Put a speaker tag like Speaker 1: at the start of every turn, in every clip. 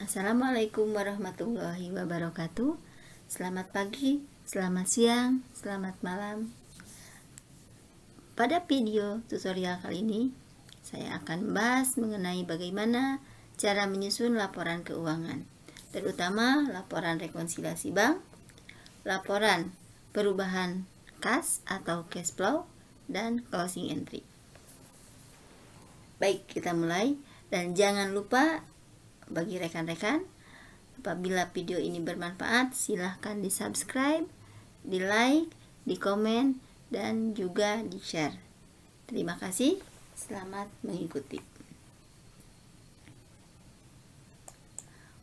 Speaker 1: Assalamualaikum warahmatullahi wabarakatuh. Selamat pagi, selamat siang, selamat malam. Pada video tutorial kali ini, saya akan membahas mengenai bagaimana cara menyusun laporan keuangan, terutama laporan rekonsiliasi bank, laporan perubahan kas atau cash flow, dan closing entry. Baik, kita mulai. Dan jangan lupa, bagi rekan-rekan, apabila video ini bermanfaat, silahkan di subscribe, di like, di komen, dan juga di share. Terima kasih, selamat mengikuti.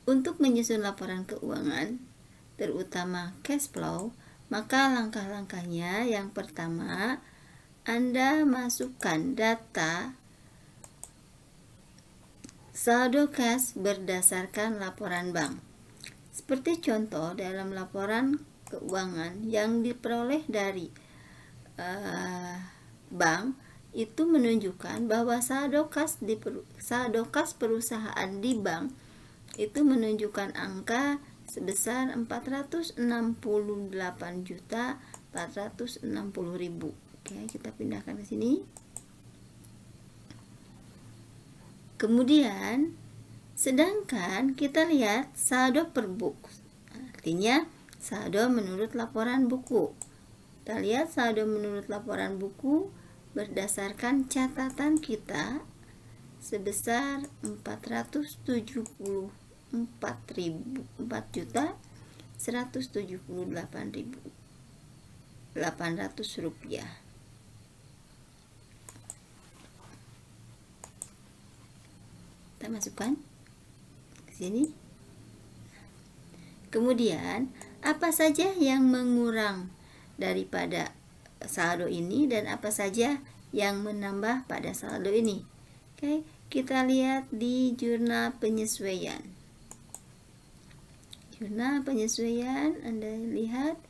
Speaker 1: Untuk menyusun laporan keuangan, terutama cash flow, maka langkah-langkahnya yang pertama, Anda masukkan data saldo kas berdasarkan laporan bank. Seperti contoh dalam laporan keuangan yang diperoleh dari bank, itu menunjukkan bahwa saldo kas perusahaan di bank itu menunjukkan angka sebesar 468.460.000. Oke, kita pindahkan ke sini. Kemudian, sedangkan kita lihat saldo per buku, artinya saldo menurut laporan buku. Kita lihat saldo menurut laporan buku berdasarkan catatan kita sebesar 474.178.800 rupiah. Kita masukkan ke sini. Kemudian, apa saja yang mengurang daripada saldo ini dan apa saja yang menambah pada saldo ini? Oke, kita lihat di jurnal penyesuaian. Jurnal penyesuaian, Anda lihat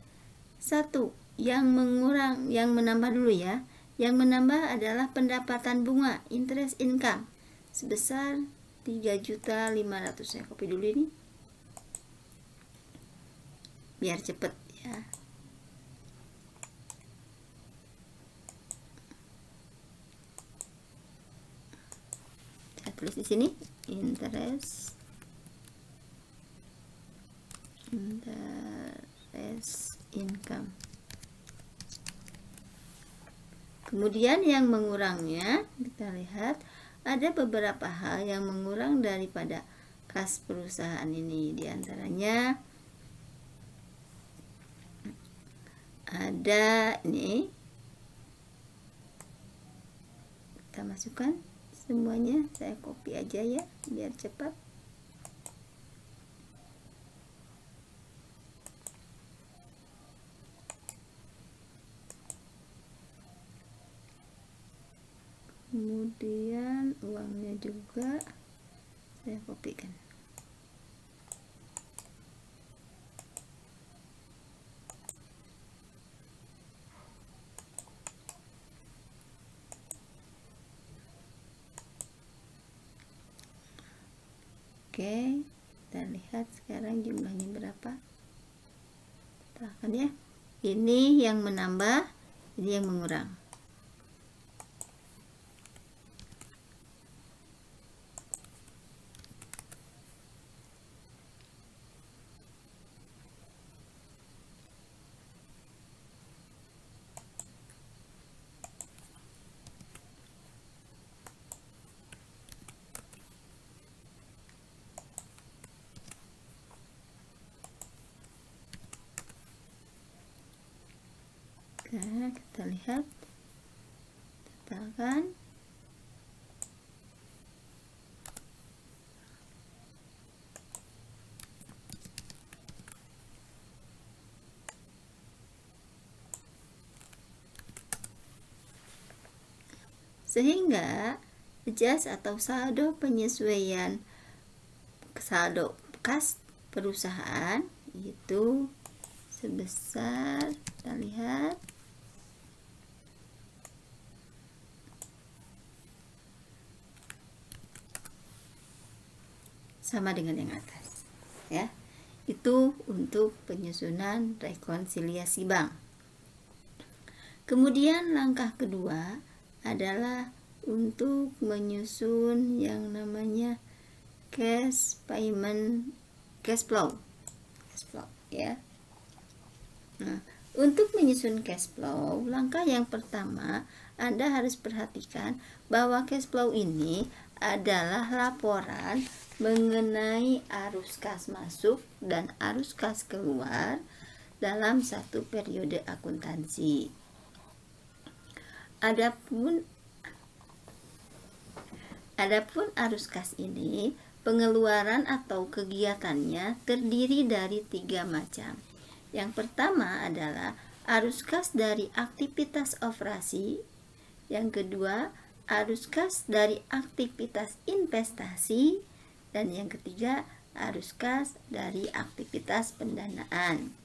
Speaker 1: satu yang mengurang, yang menambah dulu ya. Yang menambah adalah pendapatan bunga, interest income, sebesar 3.500.000. Saya copy dulu ini biar cepet ya. Saya tulis di sini interest income. Kemudian yang mengurangnya, kita lihat ada beberapa hal yang mengurang daripada kas perusahaan ini. Di antaranya ada ini, kita masukkan semuanya. Saya copy aja ya biar cepat. Kemudian uangnya juga saya kopikan. Oke, kita lihat sekarang jumlahnya berapa. Kita akan ya. Ini yang menambah, ini yang mengurang. Nah, kita lihat, totalkan. Sehingga adjust atau saldo penyesuaian saldo kas perusahaan itu sebesar, kita lihat, sama dengan yang atas. ya. Itu untuk penyusunan rekonsiliasi bank. Kemudian langkah kedua adalah untuk menyusun yang namanya cash flow ya. Nah, untuk menyusun cash flow, langkah yang pertama Anda harus perhatikan bahwa cash flow ini adalah laporan mengenai arus kas masuk dan arus kas keluar dalam satu periode akuntansi. Adapun arus kas ini, pengeluaran atau kegiatannya terdiri dari 3 macam. Yang pertama adalah arus kas dari aktivitas operasi. Yang kedua, arus kas dari aktivitas investasi. Dan yang ketiga, arus kas dari aktivitas pendanaan.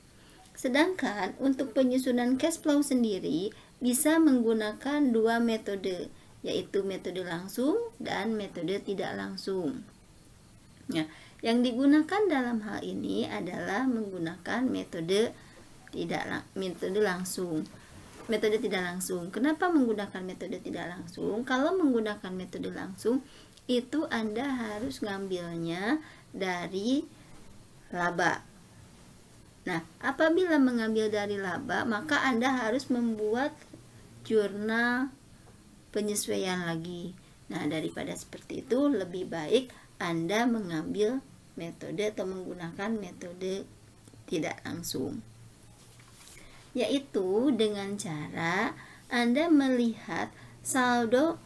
Speaker 1: Sedangkan untuk penyusunan cash flow sendiri bisa menggunakan 2 metode, yaitu metode langsung dan metode tidak langsung. Nah, yang digunakan dalam hal ini adalah menggunakan metode langsung. Metode tidak langsung. Kenapa menggunakan metode tidak langsung? Kalau menggunakan metode langsung, itu Anda harus ngambilnya dari laba. Nah, apabila mengambil dari laba, maka Anda harus membuat jurnal penyesuaian lagi. Nah, daripada seperti itu, lebih baik Anda mengambil metode atau menggunakan metode tidak langsung, yaitu dengan cara Anda melihat saldo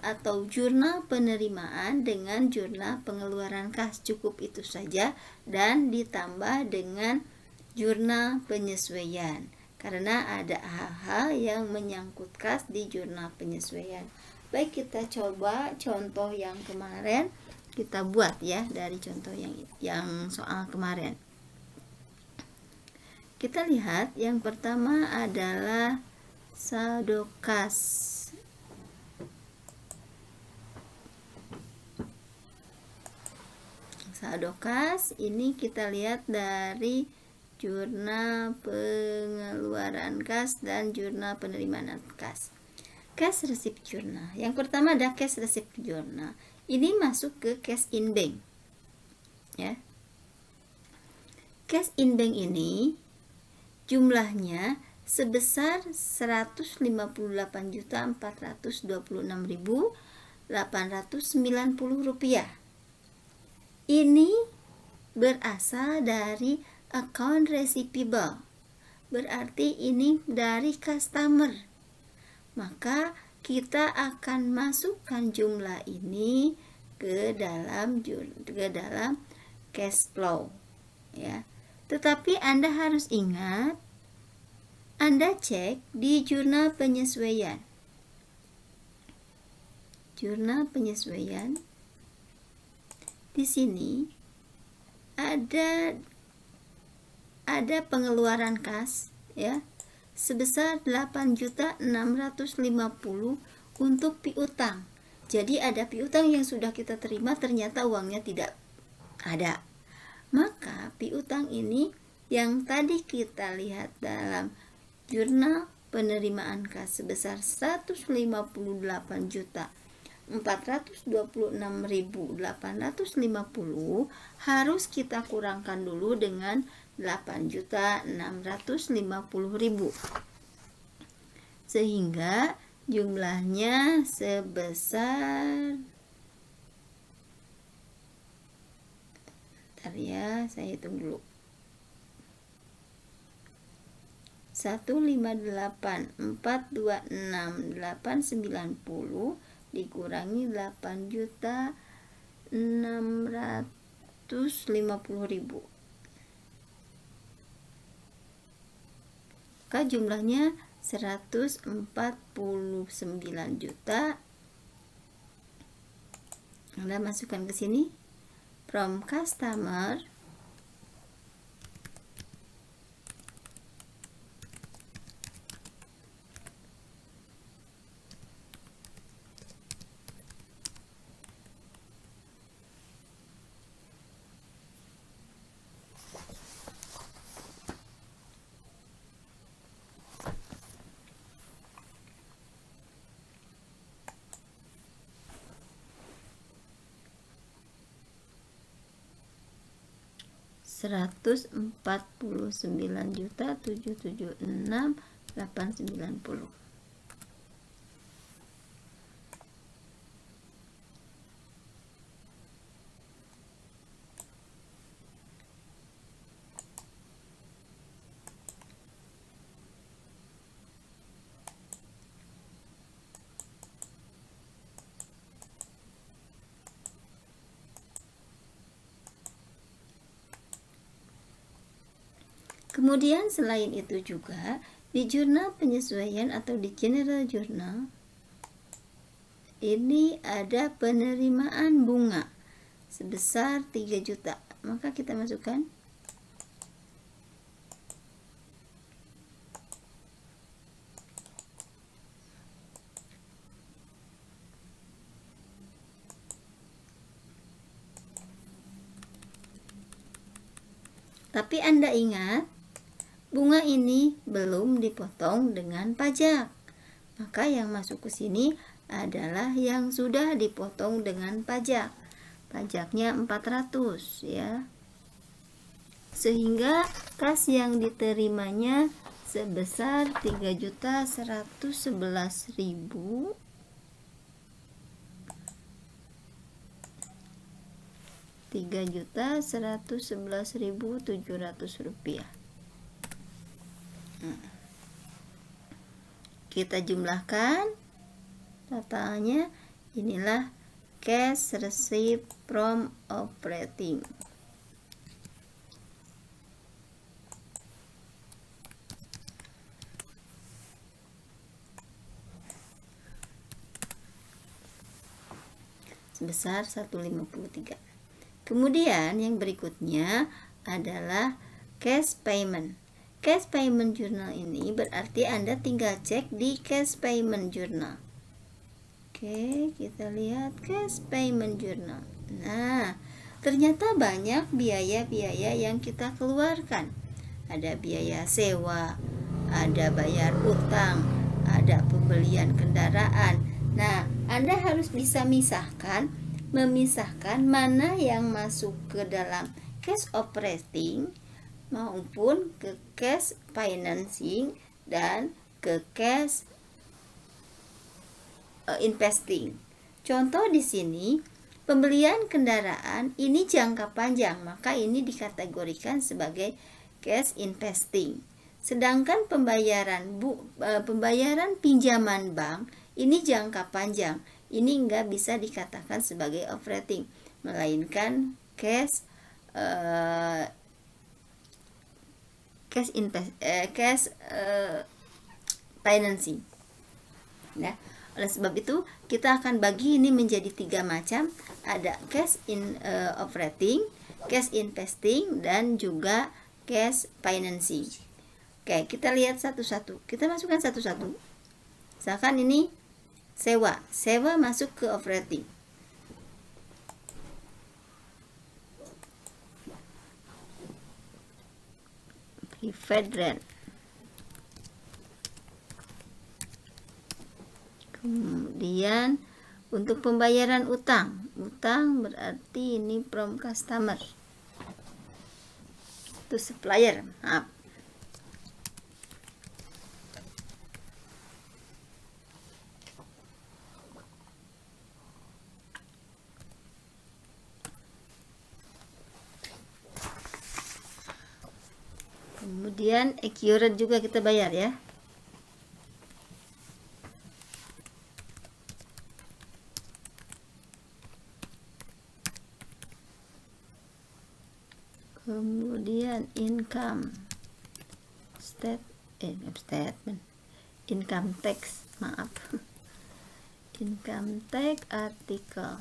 Speaker 1: atau jurnal penerimaan dengan jurnal pengeluaran kas, cukup itu saja, dan ditambah dengan jurnal penyesuaian, karena ada hal-hal yang menyangkut kas di jurnal penyesuaian. Baik, kita coba contoh yang kemarin kita buat ya, dari contoh yang soal kemarin. Kita lihat yang pertama adalah saldo kas. Saldo kas ini kita lihat dari jurnal pengeluaran kas dan jurnal penerimaan kas. Cash receipt journal. Yang pertama ada cash receipt journal. Ini masuk ke cash in bank. Ya. Cash in bank ini jumlahnya sebesar Rp456.426.890. Ini berasal dari account receivable, berarti ini dari customer. Maka kita akan masukkan jumlah ini ke dalam cash flow ya. Tetapi Anda harus ingat, Anda cek di jurnal penyesuaian. Jurnal penyesuaian di sini ada pengeluaran kas ya sebesar 8.650 untuk piutang. Jadi ada piutang yang sudah kita terima, ternyata uangnya tidak ada. Maka piutang ini yang tadi kita lihat dalam jurnal penerimaan kas sebesar 150.426.850 harus kita kurangkan dulu dengan 8.650.000, sehingga jumlahnya sebesar, bentar ya, saya hitung dulu, 158.426.890 dikurangi 8.650.000, maka jumlahnya 149 juta. Anda masukkan ke sini from customer 149.776.890. Kemudian selain itu juga di jurnal penyesuaian atau di general journal ini ada penerimaan bunga sebesar 3 juta. Maka kita masukkan tapi Anda ingat bunga ini belum dipotong dengan pajak. Maka yang masuk ke sini adalah yang sudah dipotong dengan pajak. Pajaknya 400 ya. Sehingga kas yang diterimanya sebesar 3.111.000 3.111.700 rupiah. Kita jumlahkan totalnya, inilah cash receipt from operating. Sebesar 153. Kemudian yang berikutnya adalah cash payment. Cash payment journal ini berarti Anda tinggal cek di cash payment journal. Oke, kita lihat cash payment journal. Nah, ternyata banyak biaya-biaya yang kita keluarkan. Ada biaya sewa, ada bayar utang, ada pembelian kendaraan. Nah, Anda harus bisa memisahkan mana yang masuk ke dalam cash operating maupun ke cash financing dan ke cash investing. Contoh di sini, pembelian kendaraan ini jangka panjang, maka ini dikategorikan sebagai cash investing. Sedangkan pembayaran pinjaman bank ini jangka panjang, ini enggak bisa dikatakan sebagai operating, melainkan cash financing. Nah, oleh sebab itu kita akan bagi ini menjadi 3 macam. Ada cash operating, cash investing, dan juga cash financing. Oke, kita lihat satu-satu. Kita masukkan satu-satu. Misalkan ini sewa masuk ke operating. Private rent. Kemudian untuk pembayaran utang berarti ini from customer to supplier. Maaf. Kemudian accurate juga kita bayar ya. Kemudian income income tax, maaf. Income tax article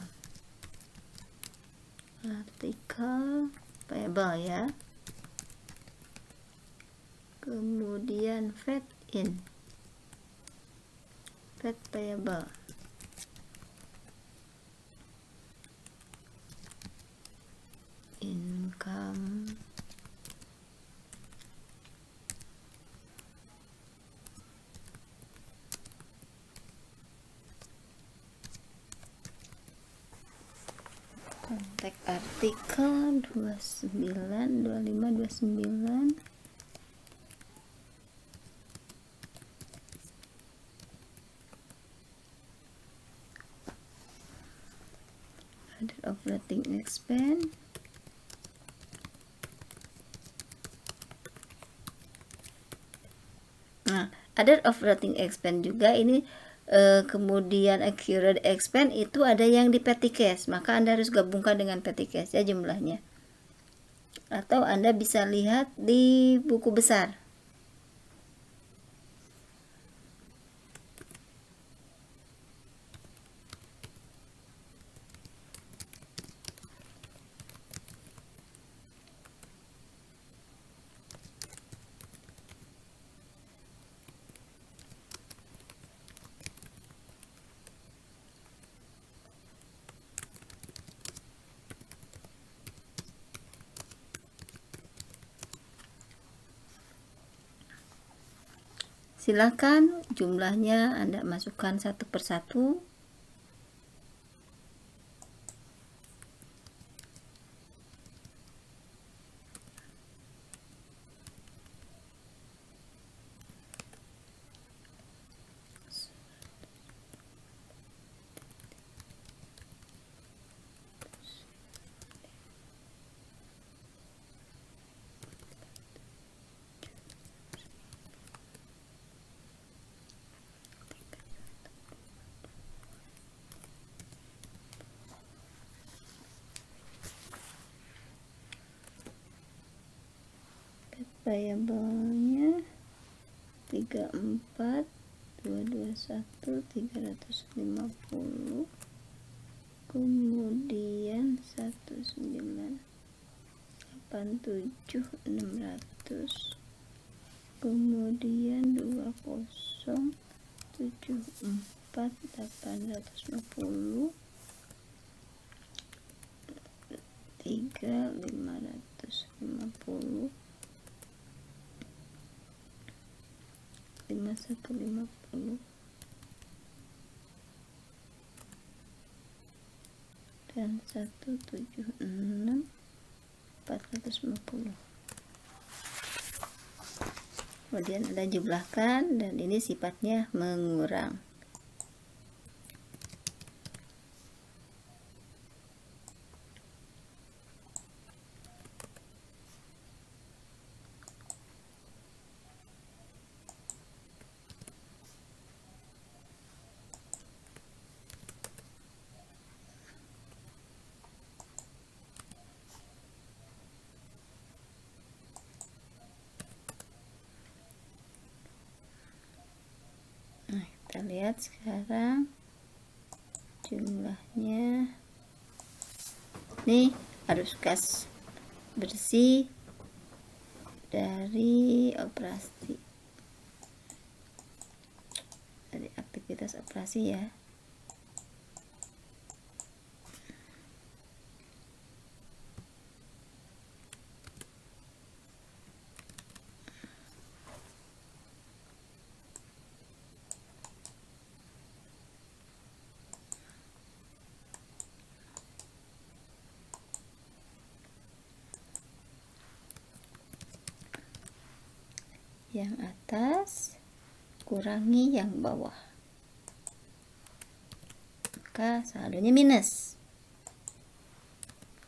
Speaker 1: payable ya. Kemudian VAT payable. Income tax artikel 29, 25, 29. Other operating expense. Nah, other operating expense juga ini kemudian accrued expense itu ada yang di petty cash, maka Anda harus gabungkan dengan petty cash ya jumlahnya. Atau Anda bisa lihat di buku besar. Silakan jumlahnya Anda masukkan satu persatu. Payable-nya 34 221 350, kemudian 1987 600, kemudian 2074 850, 3550, 5150, dan 176 450. Kemudian Anda jumlahkan, dan ini sifatnya mengurang. Nah, kita lihat sekarang jumlahnya. Nih, arus kas bersih dari operasi, dari aktivitas operasi ya. Yang atas kurangi yang bawah, maka saldonya minus.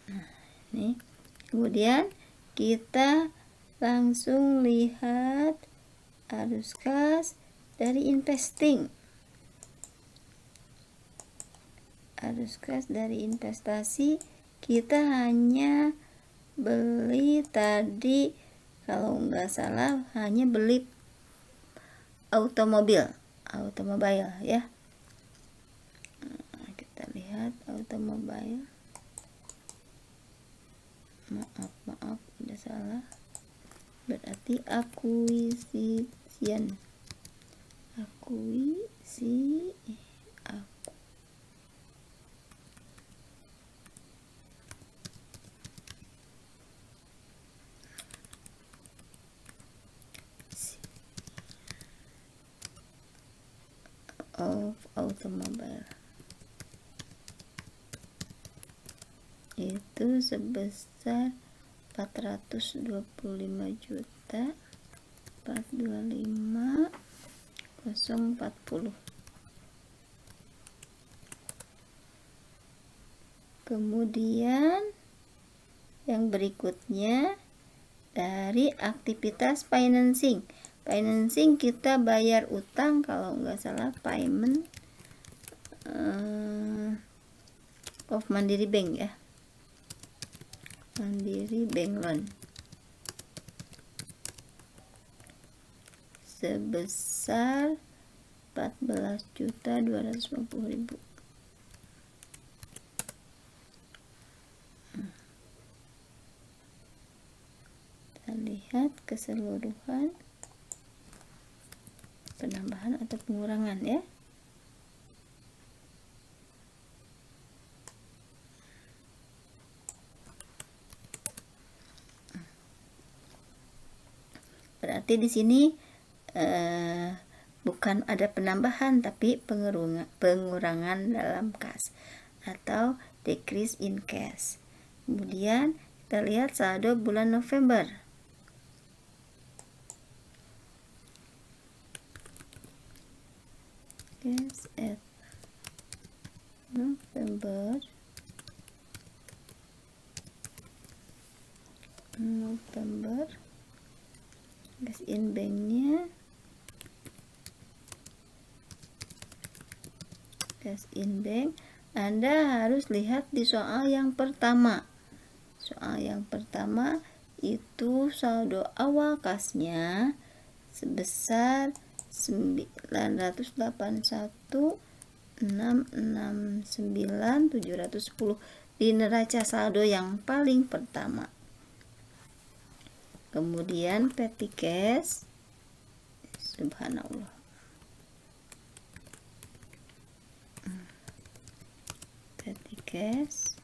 Speaker 1: Nah, ini kemudian kita langsung lihat arus kas dari investing. Arus kas dari investasi kita hanya beli tadi, kalau nggak salah hanya beli automobile ya. Nah, kita lihat automobile. Maaf udah salah, berarti akuisisi of automobile. yaitu sebesar 425.425.040. Kemudian yang berikutnya dari aktivitas financing. Financing kita bayar utang, kalau nggak salah payment of Mandiri Bank ya, Mandiri Bank Loan, sebesar 14.250.000. Kita lihat keseluruhan penambahan atau pengurangan ya. Berarti di sini bukan ada penambahan tapi pengurangan dalam kas atau decrease in cash. Kemudian kita lihat saldo bulan November. Cash at November cash in banknya, cash in bank. Anda harus lihat di soal yang pertama. Soal yang pertama itu saldo awal kasnya sebesar 981.669.710 di neraca saldo yang paling pertama. Kemudian petty cash, subhanallah, petty cash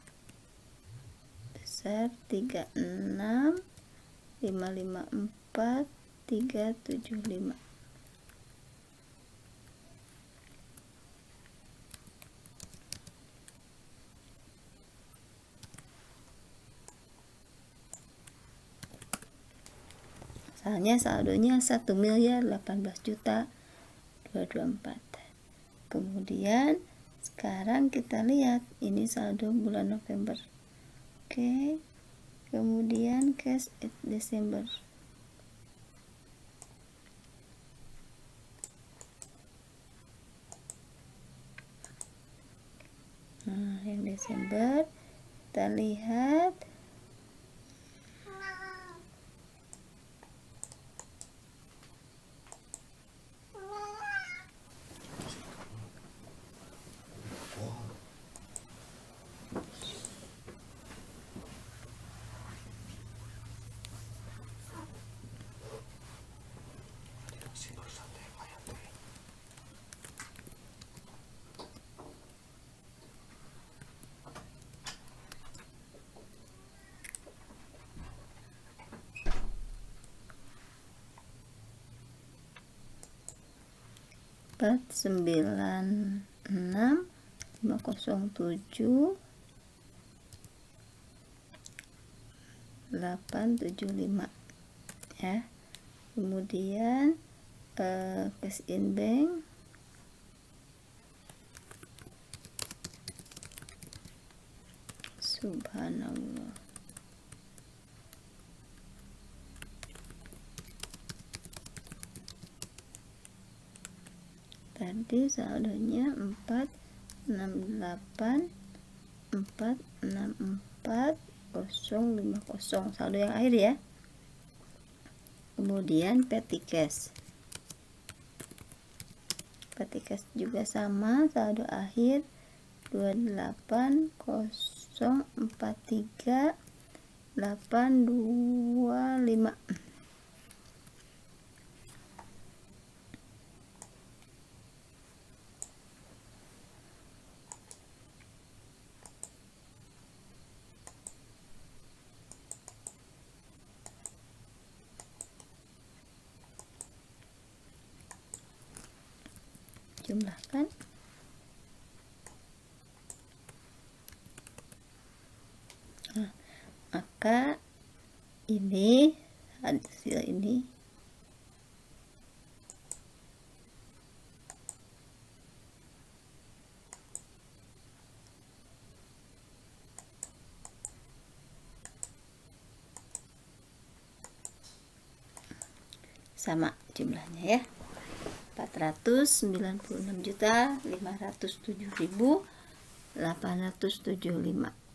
Speaker 1: besar 36.554.375. Misalnya saldonya 1.018.224. Kemudian sekarang kita lihat ini saldo bulan November. Oke. Kemudian cash at Desember. Nah, yang Desember kita lihat empat 96.507.875 ya. Kemudian cash in bank subhanallah, tadi saldonya 468.464.050, saldo yang akhir ya. Kemudian petty cash juga sama, saldo akhir 28.043.825. Jumlahkan. maka ini hasil ini sama jumlahnya ya, 496.507.875.